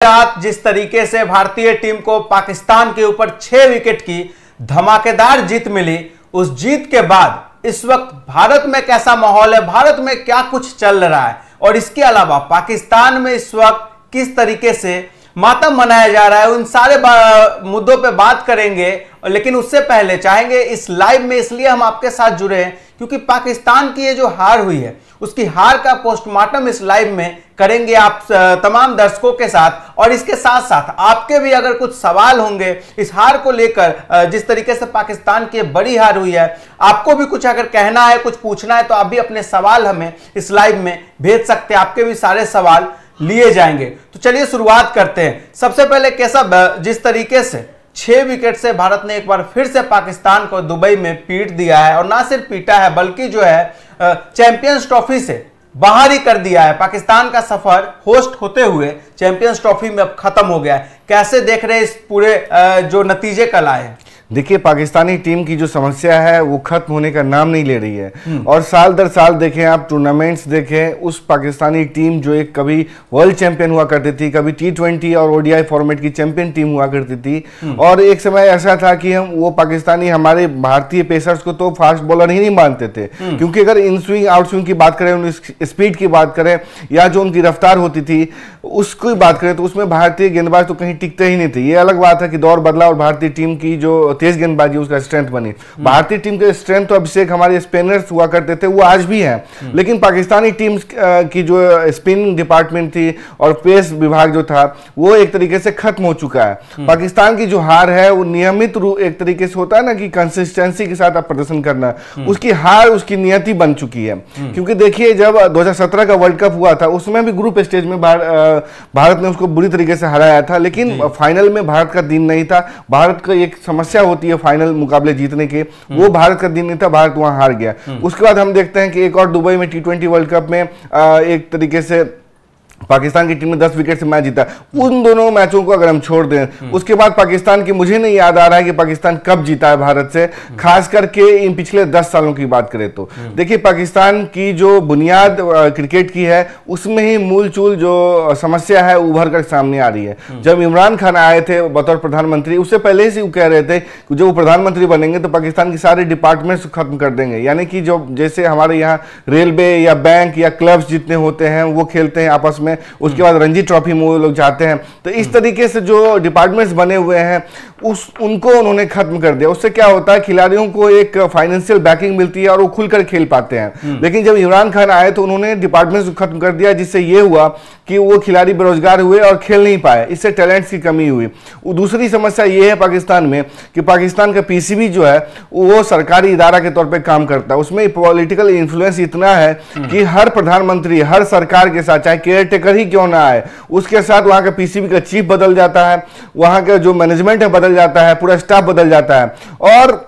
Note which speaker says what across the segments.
Speaker 1: रात जिस तरीके से भारतीय टीम को पाकिस्तान के ऊपर 6 विकेट की धमाकेदार जीत मिली, उस जीत के बाद इस वक्त भारत में कैसा माहौल है, भारत में क्या कुछ चल रहा है और इसके अलावा पाकिस्तान में इस वक्त किस तरीके से मातम मनाया जा रहा है, उन सारे मुद्दों पे बात करेंगे। लेकिन उससे पहले चाहेंगे इस लाइव में इसलिए हम आपके साथ जुड़े हैं क्योंकि पाकिस्तान की ये जो हार हुई है उसकी हार का पोस्टमार्टम इस लाइव में करेंगे आप तमाम दर्शकों के साथ। और इसके साथ साथ आपके भी अगर कुछ सवाल होंगे इस हार को लेकर, जिस तरीके से पाकिस्तान की बड़ी हार हुई है, आपको भी कुछ अगर कहना है, कुछ पूछना है तो आप भी अपने सवाल हमें इस लाइव में भेज सकते हैं, आपके भी सारे सवाल लिए जाएंगे। तो चलिए शुरुआत करते हैं। सबसे पहले कैसा, जिस तरीके से 6 विकेट से भारत ने एक बार फिर से पाकिस्तान को दुबई में पीट दिया है और ना सिर्फ पीटा है बल्कि जो है चैंपियंस ट्रॉफी से बाहर ही कर दिया है। पाकिस्तान का सफर होस्ट होते हुए चैंपियंस ट्रॉफी में अब खत्म हो गया है। कैसे देख रहे हैं इस पूरे जो नतीजे कल आए हैं?
Speaker 2: देखिए, पाकिस्तानी टीम की जो समस्या है वो खत्म होने का नाम नहीं ले रही है और साल दर साल देखें आप, टूर्नामेंट्स देखें, उस पाकिस्तानी टीम जो एक कभी वर्ल्ड चैंपियन हुआ करती थी, कभी T20 और ODI फॉर्मेट की चैंपियन टीम हुआ करती थी और एक समय ऐसा था कि हम वो पाकिस्तानी हमारे भारतीय पेसर्स को तो फास्ट बॉलर ही नहीं मानते थे क्योंकि अगर इन स्विंग आउट स्विंग की बात करें, उनकी स्पीड की बात करें या जो उनकी रफ्तार होती थी उसकी बात करें तो उसमें भारतीय गेंदबाज तो कहीं टिकते ही नहीं थे। ये अलग बात है कि दौर बदला और भारतीय टीम की जो तेज गेंदबाजी उसका स्ट्रेंथ बनी। भारतीय टीम के स्ट्रेंथ तो अभिषेक हमारे स्पिनर्स हुआ करते थे, वो आज भी हैं, लेकिन पाकिस्तानी टीम की जो स्पिन डिपार्टमेंट थी और पेस विभाग जो था वो एक तरीके से खत्म हो चुका है। पाकिस्तान की जो हार है वो नियमित रूप एक तरीके से होता है ना कि कंसिस्टेंसी के साथ आप प्रदर्शन करना, उसकी हार उसकी नियति बन चुकी है। क्योंकि देखिए, जब 2017 का वर्ल्ड कप हुआ था उसमें भी ग्रुप स्टेज में भारत ने उसको बुरी तरीके से हराया था, लेकिन फाइनल में भारत का दिन नहीं था। भारत का एक समस्या होती है फाइनल मुकाबले जीतने के, वो भारत का दिन नहीं था, भारत वहां हार गया। उसके बाद हम देखते हैं कि एक और दुबई में T20 वर्ल्ड कप में एक तरीके से पाकिस्तान की टीम ने 10 विकेट से मैच जीता। उन दोनों मैचों को अगर हम छोड़ दें उसके बाद पाकिस्तान की, मुझे नहीं याद आ रहा है कि पाकिस्तान कब जीता है भारत से, खास करके इन पिछले 10 सालों की बात करें तो। देखिए, पाकिस्तान की जो बुनियाद क्रिकेट की है उसमें ही मूल चूल जो समस्या है उभर कर सामने आ रही है। जब इमरान खान आए थे बतौर प्रधानमंत्री, उससे पहले से वो कह रहे थे कि जब वो प्रधानमंत्री बनेंगे तो पाकिस्तान के सारे डिपार्टमेंट्स खत्म कर देंगे, यानी कि जो जैसे हमारे यहाँ रेलवे या बैंक या क्लब्स जितने होते हैं वो खेलते हैं आपस में, उसके बाद रणजी ट्रॉफी में वो लोग जाते हैं, तो इस तरीके से जो डिपार्टमेंट्स बने हुए हैं उनको उन्होंने खत्म कर दिया। उससे क्या होता है, खिलाड़ियों को एक फाइनेंशियल बैकिंग मिलती है और वो खुलकर खेल पाते हैं। लेकिन जब इमरान खान आए तो उन्होंने डिपार्टमेंट्स को खत्म कर दिया, जिससे ये हुआ कि वो खिलाड़ी बेरोजगार हुए और खेल नहीं पाए, इससे टैलेंट्स की कमी हुई। दूसरी समस्या ये है पाकिस्तान में कि पाकिस्तान का PCB जो है वो सरकारी इदारा के तौर पे काम करता है, उसमें पॉलिटिकल इन्फ्लुएंस इतना है कि हर प्रधानमंत्री हर सरकार के साथ, चाहे केयर टेकर ही क्यों ना आए, उसके साथ वहां का PCB का चीफ बदल जाता है, वहां का जो मैनेजमेंट है बदल जाता है, पूरा स्टाफ बदल जाता है और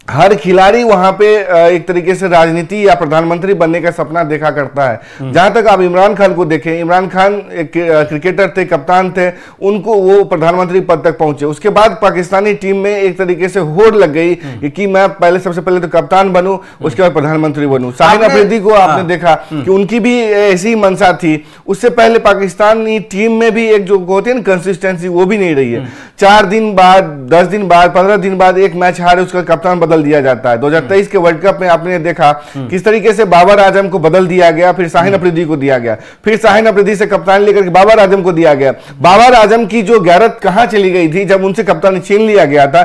Speaker 2: हर खिलाड़ी वहां पे एक तरीके से राजनीति या प्रधानमंत्री बनने का सपना देखा करता है। जहां तक आप इमरान खान को देखें, इमरान खान एक क्रिकेटर थे, कप्तान थे, उनको वो प्रधानमंत्री पद तक पहुंचे। उसके बाद पाकिस्तानी टीम में एक तरीके से होड़ लग गई कि मैं पहले सबसे पहले तो कप्तान बनूं, उसके बाद प्रधानमंत्री बनूं। शाहीन अफरीदी को आपने देखा कि उनकी भी ऐसी ही मंशा थी। उससे पहले पाकिस्तानी टीम में भी एक जो होती है ना कंसिस्टेंसी, वो भी नहीं रही है। 4 दिन बाद, 10 दिन बाद, 15 दिन बाद एक मैच हारे उसका कप्तान बदल दिया जाता है। 2023 के वर्ल्ड कप में आपने देखा किस तरीके से बाबर आजम को बदल दिया गया, फिर शाहीन अफरीदी को दिया गया, फिर शाहीन अफरीदी से कप्तान लेकर बाबर आजम को दिया गया। बाबर आजम की जो गैरत कहां चली गई थी जब उनसे कप्तानी छीन लिया गया था,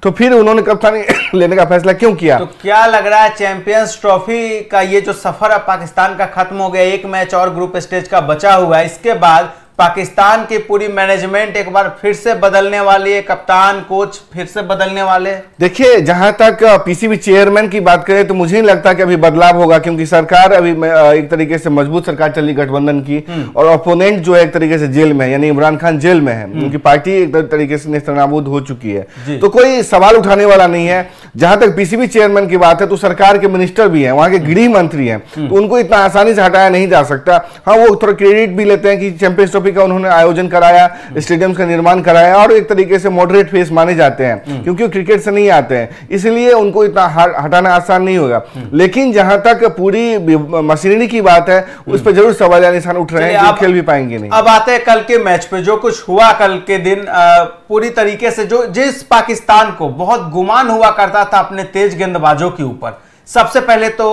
Speaker 2: तो फिर उन्होंने कप्तानी लेने का फैसला क्यों किया?
Speaker 1: तो क्या लग रहा है चैंपियंस ट्रॉफी का ये जो सफर है पाकिस्तान का खत्म हो गया, एक मैच और ग्रुप स्टेज का बचा हुआ है, इसके बाद पाकिस्तान की पूरी मैनेजमेंट एक बार फिर से बदलने वाली है, कप्तान कोच फिर से बदलने वाले?
Speaker 2: देखिए, जहां तक PCB चेयरमैन की बात करें तो मुझे नहीं लगता कि अभी बदलाव होगा, क्योंकि सरकार अभी एक तरीके से मजबूत सरकार चली गठबंधन की और ओपोनेंट जो है एक तरीके से जेल में, यानी इमरान खान जेल में है, उनकी पार्टी एक तरीके से नेस्तनाबूद हो चुकी है, तो कोई सवाल उठाने वाला नहीं है। जहां तक PCB चेयरमैन की बात है तो सरकार के मिनिस्टर भी हैं, वहां के गृह मंत्री हैं, तो उनको इतना आसानी से हटाया नहीं जा सकता। हाँ, वो थोड़ा क्रेडिट भी लेते हैं कि चैंपियंस ट्रॉफी का उन्होंने आयोजन कराया, स्टेडियम का निर्माण कराया और एक तरीके से मॉडरेट फेस माने जाते हैं क्योंकि क्रिकेट से नहीं आते हैं, इसलिए उनको इतना हटाना आसान नहीं होगा। लेकिन जहां तक पूरी मशीनरी की बात है उस पर जरूर सवाल निशान उठ रहे हैं कि खेल भी पाएंगे नहीं।
Speaker 1: अब आते हैं कल के मैच पे, जो कुछ हुआ कल के दिन पूरी तरीके से जिस पाकिस्तान को बहुत गुमान हुआ करता था अपने तेज गेंदबाजों के ऊपर, सबसे पहले तो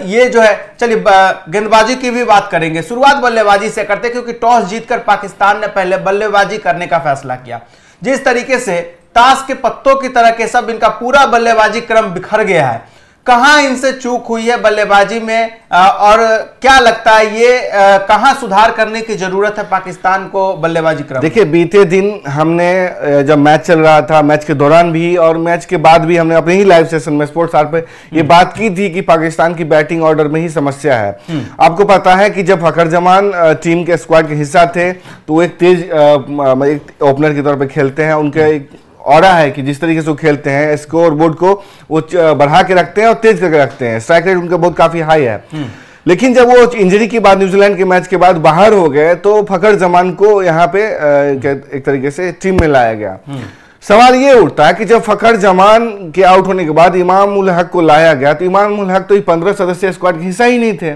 Speaker 1: ये जो है, चलिए गेंदबाजी की भी बात करेंगे, शुरुआत बल्लेबाजी से करते क्योंकि टॉस जीतकर पाकिस्तान ने पहले बल्लेबाजी करने का फैसला किया। जिस तरीके से ताश के पत्तों की तरह के सब इनका पूरा बल्लेबाजी क्रम बिखर गया है, कहां इनसे चूक हुई है बल्लेबाजी में और क्या लगता है ये कहां सुधार करने की जरूरत है पाकिस्तान को बल्लेबाजी क्रम?
Speaker 2: देखिए, बीते दिन हमने जब मैच चल रहा था, मैच के दौरान भी और मैच के बाद भी हमने अपने ही लाइव सेशन में स्पोर्ट्स आर पे ये बात की थी कि पाकिस्तान की बैटिंग ऑर्डर में ही समस्या है। आपको पता है कि जब फखर जमान टीम के स्क्वाड के हिस्सा थे तो वो एक तेज एक ओपनर के तौर पर खेलते हैं, उनके ऑरा है कि जिस तरीके से वो खेलते हैं स्कोर बोर्ड को वो बढ़ा के रखते हैं और तेज करके रखते हैं, स्ट्राइक रेट उनका बहुत काफी हाई है। लेकिन जब वो इंजरी के बाद न्यूजीलैंड के मैच के बाद बाहर हो गए तो फखर जमान को यहाँ पे एक तरीके से टीम में लाया गया। सवाल ये उठता है कि जब फखर जमान के आउट होने के बाद इमाम उल हक को लाया गया तो इमाम उल हक तो 15 सदस्यीय स्क्वाड के हिस्सा ही नहीं थे,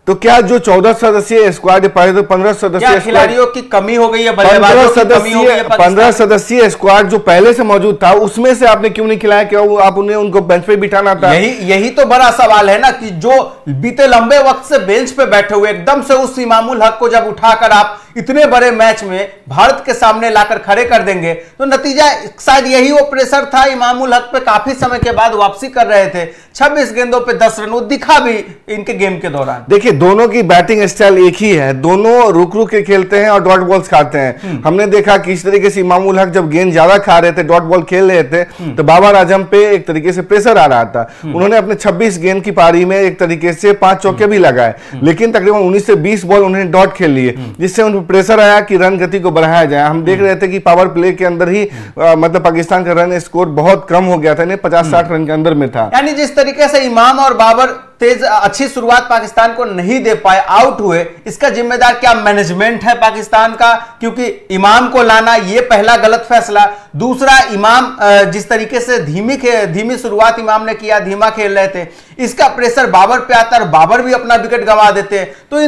Speaker 2: तो क्या जो 14 सदस्यीय स्क्वाड, पहले तो 15 सदस्यीय
Speaker 1: खिलाड़ियों की कमी हो गई है,
Speaker 2: 15 सदस्यीय स्क्वाड जो पहले से मौजूद था उसमें से आपने क्यों नहीं खिलाया? क्या आप उन्हें उनको बेंच पे बिठाना था?
Speaker 1: यही तो बड़ा सवाल है ना कि जो बीते लंबे वक्त से बेंच पे बैठे हुए एकदम से उस इमामुल हक को जब उठाकर आप इतने बड़े मैच में भारत के सामने लाकर खड़े कर देंगे तो नतीजा शायद यही वो प्रेशर था। इमामुल हक पे काफी समय के बाद वापसी कर रहे थे, 26 गेंदों पे 10 रन, वो दिखा भी इनके गेम के दौरान।
Speaker 2: देखिए, दोनों की बैटिंग स्टाइल एक ही है, दोनों रुक रुक के खेलते हैं और डॉट बॉल्स खाते हैं। हमने देखा कि इस तरीके से इमामुल हक जब गेंद ज्यादा खा रहे थे, डॉट बॉल खेल रहे थे तो बाबर आजम पे एक तरीके से प्रेशर आ रहा था। उन्होंने अपने 26 गेंद की पारी में एक तरीके से 5 चौके भी लगाए, लेकिन तकरीबन 19 से 20 बॉल उन्होंने डॉट खेल लिए, जिससे उन पर प्रेशर आया कि रन गति को बढ़ाया जाए। हम देख रहे थे कि पावर प्ले के अंदर ही मतलब पाकिस्तान का रन स्कोर बहुत कम हो गया था, 50-60 रन के अंदर में था।
Speaker 1: यानी जिस तरीके से इमाम और बाबर तेज अच्छी शुरुआत पाकिस्तान को नहीं दे पाए, आउट हुए, इसका जिम्मेदार क्या मैनेजमेंट है पाकिस्तान का? क्योंकि इमाम को लाना ये पहला गलत फैसला, दूसरा इमाम जिस तरीके से धीमी शुरुआत इमाम ने किया, धीमा खेल रहे थे, इसका प्रेशर बाबर पे आता है और बाबर भी अपना विकेट गंवा देते हैं। तो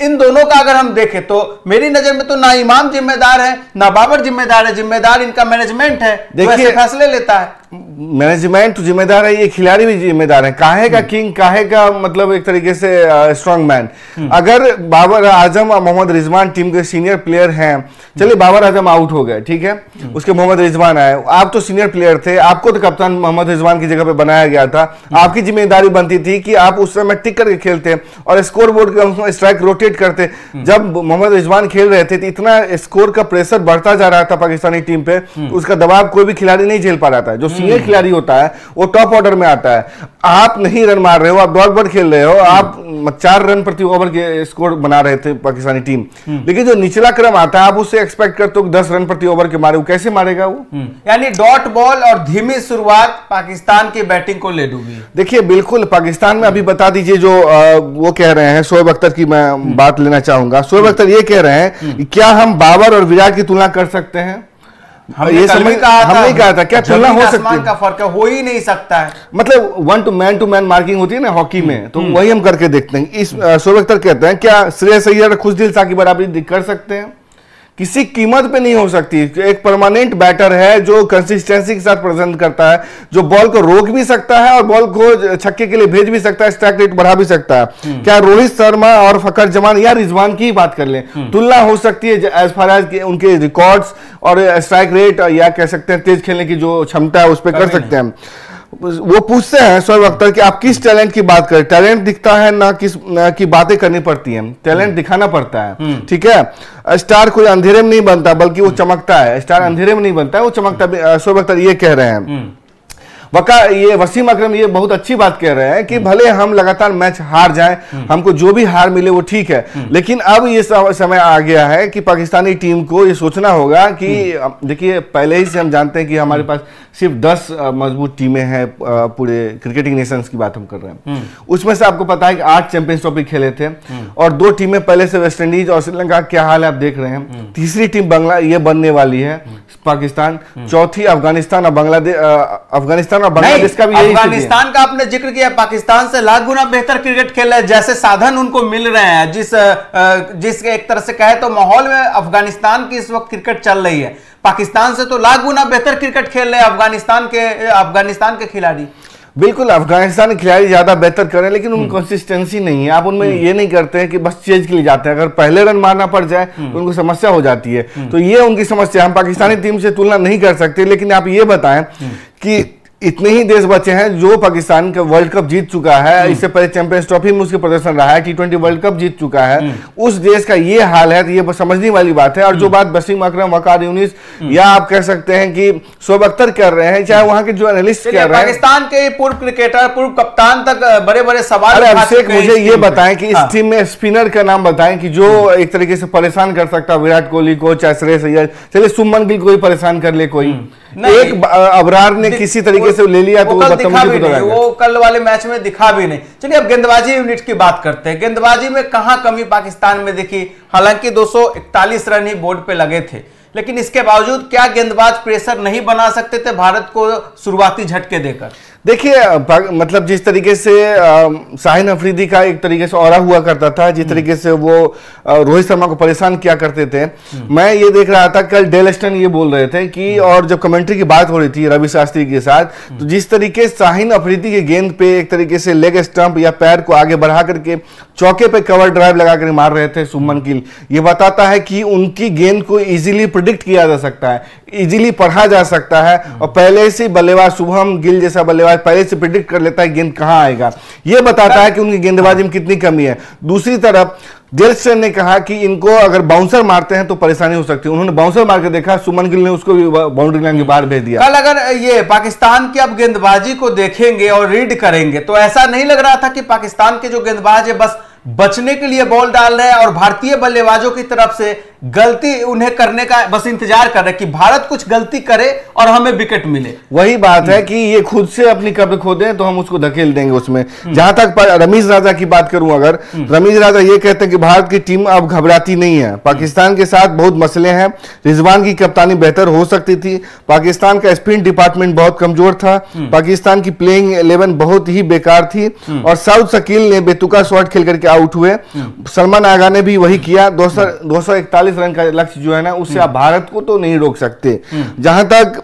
Speaker 1: इन दोनों का अगर हम देखें तो मेरी नजर में तो ना इमाम जिम्मेदार है ना बाबर जिम्मेदार है, जिम्मेदार इनका मैनेजमेंट है, देखिए फैसले लेता है।
Speaker 2: मैनेजमेंट तो जिम्मेदार है, ये खिलाड़ी भी जिम्मेदार है। काहे का किंग, काहे का मतलब एक तरीके से स्ट्रॉन्ग मैन। अगर बाबर आजम और मोहम्मद रिजवान टीम के सीनियर प्लेयर हैं, चलिए बाबर आजम आउट हो गए, ठीक है, उसके मोहम्मद रिजवान आए, आप तो सीनियर प्लेयर थे, आपको तो कप्तान मोहम्मद रिजवान की जगह पे बनाया गया था, आपकी जिम्मेदारी बनती थी कि आप उस समय टिक करके खेलते और स्कोर बोर्ड के स्ट्राइक रोटेट करते। जब मोहम्मद रिजवान खेल रहे थे तो इतना स्कोर का प्रेशर बढ़ता जा रहा था पाकिस्तानी टीम पे, उसका दबाव कोई भी खिलाड़ी नहीं झेल पा रहा था। जो सीनियर खिलाड़ी होता है वो टॉप ऑर्डर में आता है, आप नहीं रन मार रहे हो, आप डॉट बॉल खेल रहे हो, आप 4 रन प्रति ओवर के स्कोर बना रहे थे पाकिस्तानी टीम, लेकिन जो निचला क्रम आता है आप उससे एक्सपेक्ट करते हो 10 रन प्रति ओवर के मारे, वो कैसे मारेगा वो?
Speaker 1: यानी डॉट बॉल और धीमी शुरुआत पाकिस्तान की बैटिंग को ले डूबी।
Speaker 2: देखिए, बिल्कुल पाकिस्तान में अभी बता दीजिए जो वो कह रहे हैं, शोएब अख्तर की मैं बात लेना चाहूंगा। शोएब अख्तर ये कह रहे हैं कि क्या हम बाबर और विराट की तुलना कर सकते हैं?
Speaker 1: ये समझ हमने
Speaker 2: कहा था क्या तुलना हो सकती है?
Speaker 1: का फर्क है, हो ही नहीं सकता है।
Speaker 2: मतलब टू मैन मार्किंग होती है ना हॉकी में, तो वही हम करके देखते हैं। इस शोएब अख्तर कहते हैं क्या श्रेयस अय्यर खुशदिल शाह की बराबरी कर सकते हैं? किसी कीमत पे नहीं हो सकती। एक परमानेंट बैटर है जो कंसिस्टेंसी के साथ प्रेजेंट करता है, जो बॉल को रोक भी सकता है और बॉल को छक्के के लिए भेज भी सकता है, स्ट्राइक रेट बढ़ा भी सकता है। क्या रोहित शर्मा और फखर जमान या रिजवान की ही बात कर लें, तुलना हो सकती है एज फार एज उनके रिकॉर्ड्स और स्ट्राइक रेट या कह सकते हैं तेज खेलने की जो क्षमता है उस पर कर सकते हैं। वो पूछते हैं शोएब अख्तर कि आप किस टैलेंट की बात करें? टैलेंट दिखता है ना की बातें करनी पड़ती हैं, टैलेंट दिखाना पड़ता है, ठीक है। स्टार कोई अंधेरे में नहीं बनता बल्कि वो चमकता है, स्टार अंधेरे में नहीं बनता है, वो चमकता है। शोएब अख्तर ये कह रहे हैं ये वसीम अकरम ये बहुत अच्छी बात कह रहे हैं कि भले हम लगातार मैच हार जाएं, हमको जो भी हार मिले वो ठीक है, लेकिन अब ये समय आ गया है कि पाकिस्तानी टीम को ये सोचना होगा कि देखिए पहले ही से हम जानते हैं कि हमारे पास सिर्फ 10 मजबूत टीमें हैं, पूरे क्रिकेटिंग नेशंस की बात हम कर रहे हैं। उसमें से आपको पता है कि 8 चैंपियंस ट्रॉफी खेले थे और 2 टीमें पहले से वेस्ट इंडीज और श्रीलंका, क्या हाल है आप देख रहे हैं। तीसरी टीम ये बनने वाली है पाकिस्तान, चौथी अफगानिस्तान और बांग्लादेश का भी यही।
Speaker 1: अफगानिस्तान का आपने जिक्र किया, पाकिस्तान से लाख गुना बेहतर क्रिकेट खेल रहे हैं, जैसे साधन उनको मिल रहे हैं, जिस एक तरह से कहे तो माहौल में अफगानिस्तान की इस वक्त क्रिकेट चल रही है, पाकिस्तान से तो लाख गुना बेहतर क्रिकेट खेल रहे हैं अफगानिस्तान के खिलाड़ी।
Speaker 2: बिल्कुल, अफगानिस्तान के खिलाड़ी ज्यादा बेहतर कर रहे हैं, लेकिन उनकी कंसिस्टेंसी नहीं है। आप उनमें ये नहीं करते हैं कि बस चेज के लिए जाते हैं, अगर पहले रन मारना पड़ जाए तो उनको समस्या हो जाती है। तो ये उनकी समस्या, हम पाकिस्तानी टीम से तुलना नहीं कर सकते। लेकिन आप ये बताएं कि इतने ही देश बचे हैं जो पाकिस्तान का वर्ल्ड कप जीत चुका है, इससे पहले चैंपियंस ट्रॉफी में उसके प्रदर्शन रहा है, T20 वर्ल्ड कप जीत चुका है, उस देश का ये हाल है, तो ये समझने वाली बात है। और जो बात वसीम अकरम, वकार यूनिस या आप कह सकते हैं कि शोएब अख्तर कर रहे हैं, चाहे वहां के जो एनालिस्ट कर रहे हैं,
Speaker 1: पाकिस्तान के पूर्व क्रिकेटर, पूर्व कप्तान तक बड़े बड़े सवाल।
Speaker 2: अभिषेक, मुझे ये बताएं कि इस टीम में स्पिनर का नाम बताएं कि जो एक तरीके से परेशान कर सकता है विराट कोहली को, चाहे श्रेयस अय्यर, चलिए शुभमन गिल को ही परेशान कर ले कोई। एक अबरार ने किसी तरीके से ले लिया तो वो
Speaker 1: कल वाले मैच में दिखा भी नहीं। चलिए अब गेंदबाजी यूनिट की बात करते हैं। गेंदबाजी में कहां कमी पाकिस्तान में दिखी? हालांकि 241 रन ही बोर्ड पे लगे थे, लेकिन इसके बावजूद क्या गेंदबाज प्रेशर नहीं बना सकते थे भारत को शुरुआती झटके देकर?
Speaker 2: देखिए, मतलब जिस तरीके से शाहीन अफरीदी का एक तरीके से औरा हुआ करता था, जिस तरीके से वो रोहित शर्मा को परेशान किया करते थे, मैं ये देख रहा था कल डेल स्टन ये बोल रहे थे कि, और जब कमेंट्री की बात हो रही थी रवि शास्त्री के साथ, तो जिस तरीके से शाहीन अफरीदी के गेंद पे एक तरीके से लेग स्टंप या पैर को आगे बढ़ा करके चौके पे कवर ड्राइव लगा कर मार रहे थे शुभमन गिल, ये बताता है कि उनकी गेंद को इजीली प्रिडिक्ट किया जा सकता है, इजीली पढ़ा जा सकता है, और पहले से बल्लेबाज शुभम गिल जैसा बल्लेबाज पहले से प्रिडिक्ट कर लेता है गेंद कहां आएगा। यह बताता है कि उनकी गेंदबाजी में कितनी कमी है। दूसरी तरफ डेल स्टन ने कहा कि इनको अगर बाउंसर मारते हैं तो परेशानी हो सकती है। उन्होंने बाउंसर मार के देखा, शुभमन गिल ने उसको भी बाउंड्री लाइन के बाहर भेज दिया।
Speaker 1: कल अगर ये पाकिस्तान की अब गेंदबाजी को देखेंगे और रीड करेंगे तो ऐसा नहीं लग रहा था कि पाकिस्तान के जो गेंदबाज है बस बचने के लिए बॉल डाल रहे हैं और भारतीय बल्लेबाजों की तरफ से गलती उन्हें करने का बस इंतजार कर रहे हैं कि भारत कुछ गलती करे और हमें विकेट मिले।
Speaker 2: वही बात है कि ये खुद से अपनी कब्र खोदें तो हम उसको धकेल देंगे उसमें। जहां तक रमीज राजा की बात करूं, अगर रमीज राजा ये कहते हैं कि भारत की टीम अब घबराती नहीं है, पाकिस्तान के साथ बहुत मसले हैं, रिजवान की कप्तानी बेहतर हो सकती थी, पाकिस्तान का स्पिन डिपार्टमेंट बहुत कमजोर था, पाकिस्तान की प्लेइंग 11 बहुत ही बेकार थी और साउथ शकील ने बेतुका शॉट खेल करके आउट हुए। सलमान आगा ने भी वही किया। 241 रन का लक्ष्य जो है ना, उससे आप भारत को तो नहीं रोक सकते। जहां तक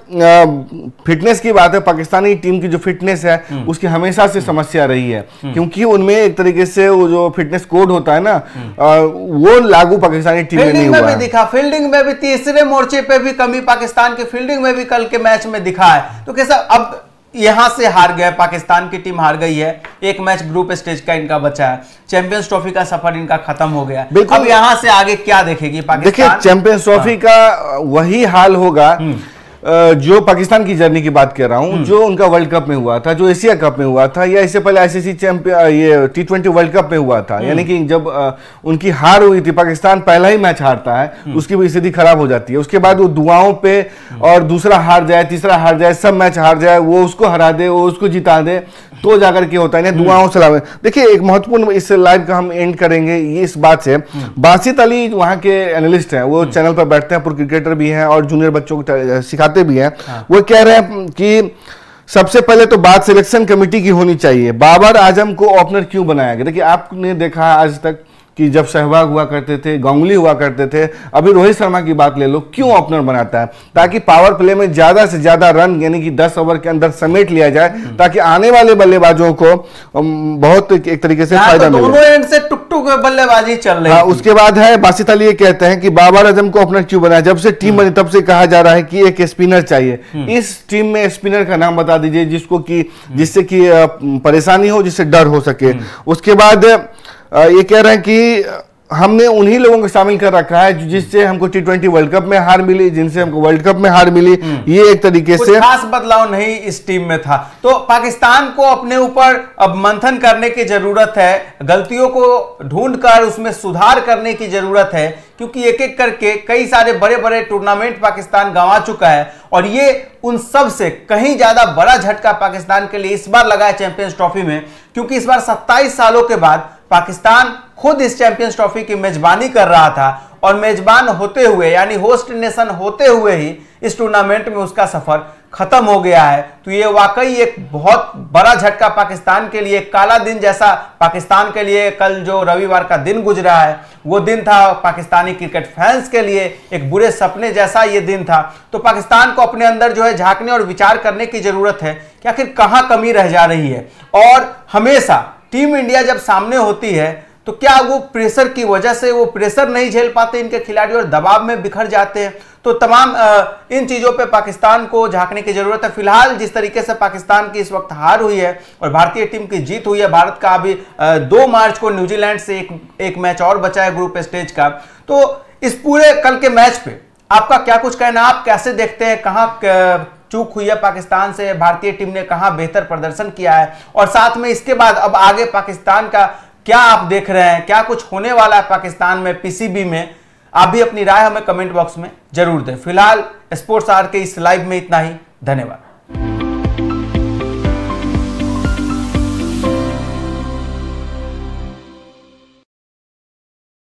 Speaker 2: फिटनेस की बात है, पाकिस्तानी टीम की जो फिटनेस है उसकी हमेशा से समस्या रही है, क्योंकि उनमें एक तरीके से वो जो फिटनेस कोड होता है ना, वो लागू पाकिस्तानी टीम में नहीं हुआ।
Speaker 1: दिखा फील्डिंग में भी, तीसरे मोर्चे पे भी कमी पाकिस्तान की फील्डिंग में भी कल के मैच में दिखा है। तो कैसा, अब यहां से हार गए, पाकिस्तान की टीम हार गई है, एक मैच ग्रुप स्टेज का इनका बचा है, चैंपियंस ट्रॉफी का सफर इनका खत्म हो गया। अब यहां से आगे क्या देखेगी पाकिस्तान?
Speaker 2: देखिए, चैंपियंस ट्रॉफी का वही हाल होगा जो पाकिस्तान की जर्नी की बात कर रहा हूं, जो उनका वर्ल्ड कप में हुआ था, जो एशिया कप में हुआ था, या इससे पहले आईसीसी चैंपियन ये T20 वर्ल्ड कप में हुआ था। यानी कि जब उनकी हार हुई थी, पाकिस्तान पहला ही मैच हारता है, उसकी भी स्थिति खराब हो जाती है। उसके बाद वो दुआओं पे और दूसरा हार जाए, तीसरा हार जाए, सब मैच हार जाए, वो उसको हरा दे, वो उसको जिता दे, तो जाकर के होता है। दुआओं से लाभ। देखिए, एक महत्वपूर्ण इस लाइव का हम एंड करेंगे ये इस बात से, बासित अली वहां के एनालिस्ट हैं, वो चैनल पर बैठते हैं, प्रो क्रिकेटर भी हैं और जूनियर बच्चों को सिखाते भी हैं। वो कह रहे हैं कि सबसे पहले तो बात सिलेक्शन कमेटी की होनी चाहिए, बाबर आजम को ओपनर क्यों बनाया गया? देखिए, आपने देखा आज तक कि जब सहवाग हुआ करते थे, गांगुली हुआ करते थे, अभी रोहित शर्मा की बात ले लो, क्यों ओपनर बनाता है? ताकि पावर प्ले में ज्यादा से ज्यादा रन, यानी कि 10 ओवर के अंदर समेट लिया जाए, ताकि आने वाले बल्लेबाजों को बहुत एक तरीके से फायदा मिले।
Speaker 1: दोनों एंड से टुक-टुक बल्लेबाजी चल रही है।
Speaker 2: उसके बाद है बासित अली ये कहते हैं कि बाबर आजम को ओपनर क्यों बनाया? जब से टीम बनी तब से कहा जा रहा है कि एक स्पिनर चाहिए। इस टीम में स्पिनर का नाम बता दीजिए जिससे कि परेशानी हो, जिससे डर हो सके। उसके बाद ये कह रहे हैं कि हमने उन्हीं लोगों को शामिल कर रखा है जिससे हमको T20 वर्ल्ड कप में हार मिली, जिनसे हमको वर्ल्ड कप में हार मिली। ये एक तरीके से
Speaker 1: खास बदलाव नहीं इस टीम में था। तो पाकिस्तान को अपने ऊपर अब मंथन करने की जरूरत है, गलतियों को ढूंढकर उसमें सुधार करने की जरूरत है, क्योंकि एक एक करके कई सारे बड़े बड़े टूर्नामेंट पाकिस्तान गंवा चुका है और ये उन सब से कहीं ज्यादा बड़ा झटका पाकिस्तान के लिए इस बार लगा है चैंपियंस ट्रॉफी में, क्योंकि इस बार 27 सालों के बाद पाकिस्तान खुद इस चैंपियंस ट्रॉफी की मेजबानी कर रहा था और मेजबान होते हुए यानी होस्ट नेशन होते हुए ही इस टूर्नामेंट में उसका सफर खत्म हो गया है। तो ये वाकई एक बहुत बड़ा झटका पाकिस्तान के लिए, काला दिन जैसा पाकिस्तान के लिए कल जो रविवार का दिन गुजरा है वो दिन था पाकिस्तानी क्रिकेट फैंस के लिए एक बुरे सपने जैसा ये दिन था। तो पाकिस्तान को अपने अंदर जो है झांकने और विचार करने की जरूरत है कि आखिर कहां कमी रह जा रही है। और हमेशा टीम इंडिया जब सामने होती है तो क्या वो प्रेशर की वजह से वो प्रेशर नहीं झेल पाते इनके खिलाड़ी और दबाव में बिखर जाते हैं? तो तमाम इन चीजों पे पाकिस्तान को झांकने की जरूरत है। फिलहाल जिस तरीके से पाकिस्तान की इस वक्त हार हुई है और भारतीय टीम की जीत हुई है, भारत का अभी 2 मार्च को न्यूजीलैंड से एक मैच और बचा है ग्रुप स्टेज का। तो इस पूरे कल के मैच पे आपका क्या कुछ कहना, आप कैसे देखते हैं, कहां चूक हुई है पाकिस्तान से, भारतीय टीम ने कहां बेहतर प्रदर्शन किया है, और साथ में इसके बाद अब आगे पाकिस्तान का क्या आप देख रहे हैं, क्या कुछ होने वाला है पाकिस्तान में पीसीबी में? आप भी अपनी राय हमें कमेंट बॉक्स में जरूर दें। फिलहाल स्पोर्ट्स आवर के इस लाइव में इतना ही, धन्यवाद।